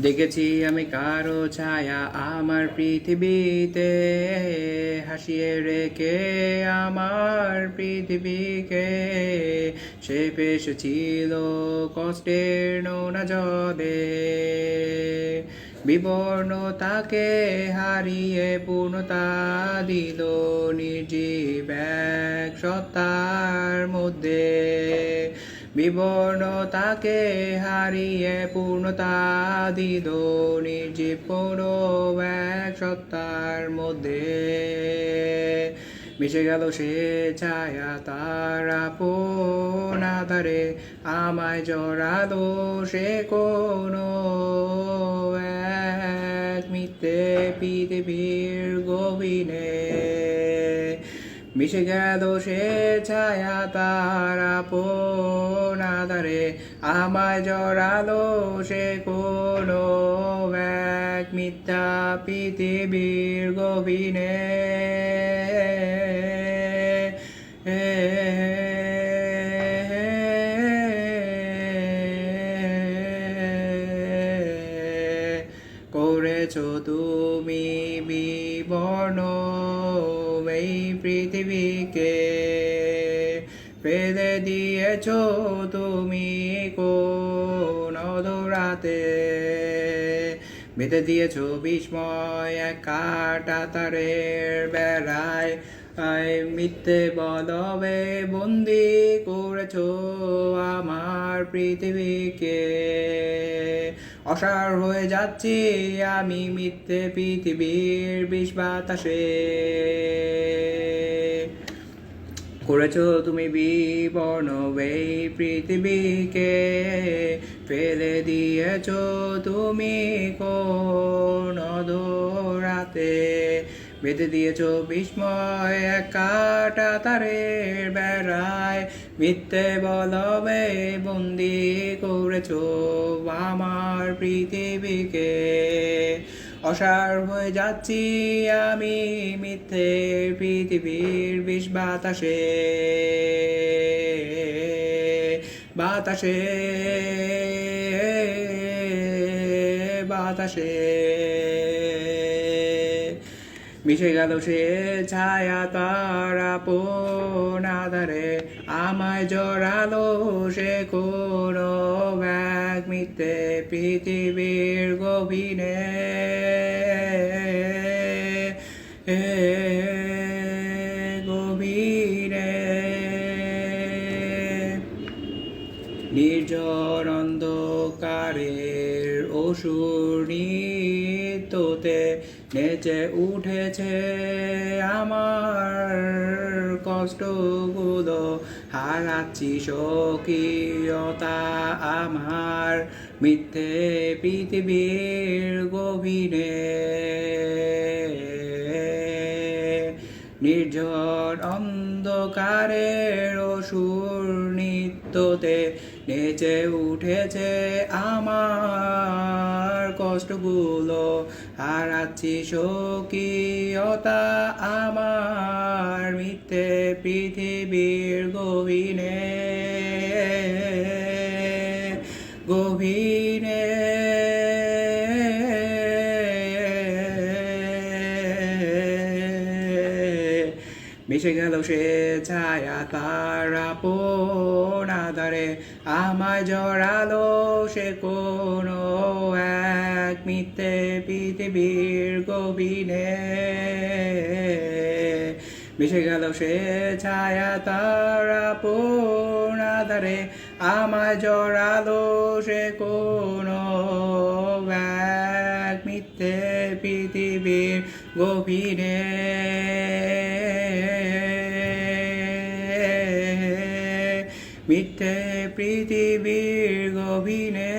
দেখেছি আমি কারো ছায়া আমার পৃথিবীতে, হাসিয়ে রেখে আমার পৃথিবীকে। সে পেশেছিল কষ্টের নোনা জলে, বিবর্ণতাকে হারিয়ে পূর্ণতা দিল নির্জীব এক সত্তার মধ্যে। বিবর্ণতাকে হারিয়ে পূর্ণতা দিল নির্জীব কোনো এক সত্তার মধ্যে। মিশে গেল সে ছায়া তার আপন আধারে, আমায় জড়ালো সে কোনো এক মিথ্যে পৃথিবীর গভীরে। মিশে গেল সে ছায়া তার আপন আধারে, আমায় জড়ালো সে কোনো এক মিথ্যা পৃথিবীর গভীরে। করেছো তুমি বিবর্ণ এই পৃথিবীকে, ফেলে দিয়েছো তুমি কোন অধরাতে। বেঁধে দিয়েছো বিস্ময় এক কাটা তারের বেড়ায়, মিথ্যে বলবে বন্দি করেছো আমার পৃথিবীকে। অসাড় হয়ে যাচ্ছি আমি মিথ্যে পৃথিবীর বিষ বাতাসে। করেছো তুমি বিবর্ণ এই পৃথিবীকে, ফেলে দিয়েছো তুমি কোন অধরাতে। বেঁধে দিয়েছো বিস্ময় এক কাটা তারের বেড়ায়, মিথ্যে বলবে বন্দি করেছো আমার পৃথিবীকে। অসাড় হয়ে যাচ্ছি আমি মিথ্যে পৃথিবীর বিষ বাতাসে। বাতাসে বাতাসে মিশে গেল সে ছায়া তার আপন আধারে, আমায় জড়ালো সে কোনো এক মিথ্যে পৃথিবীর গভীরে। গভীরে নির্জন অন্ধকারের অসুর নৃত্যতে নেচে উঠেছে আমার কষ্টগুলো। হারাচ্ছি স্বকীয়তা আমার মিথ্যে পৃথিবীর গভীরে। নির্জন অন্ধকারের অসুর নৃত্যতে নেচে উঠেছে আমার কষ্টগুলো। হারাচ্ছি স্বকীয়তা আমার মিথ্যে পৃথিবীর গভীরে। গভীরে মিশে গেল সে ছায়া তার আপন আধারে, আমায় জড়ালো সে কোনো এক মিথ্যে পৃথিবীর গভীরে। মিশে গেল সে ছায়া তার আপন আধারে, আমায় জড়ালো সে কোনো এক মিথ্যে পৃথিবীর গভীরে। মিথ্যে পৃথিবীর গভীরে।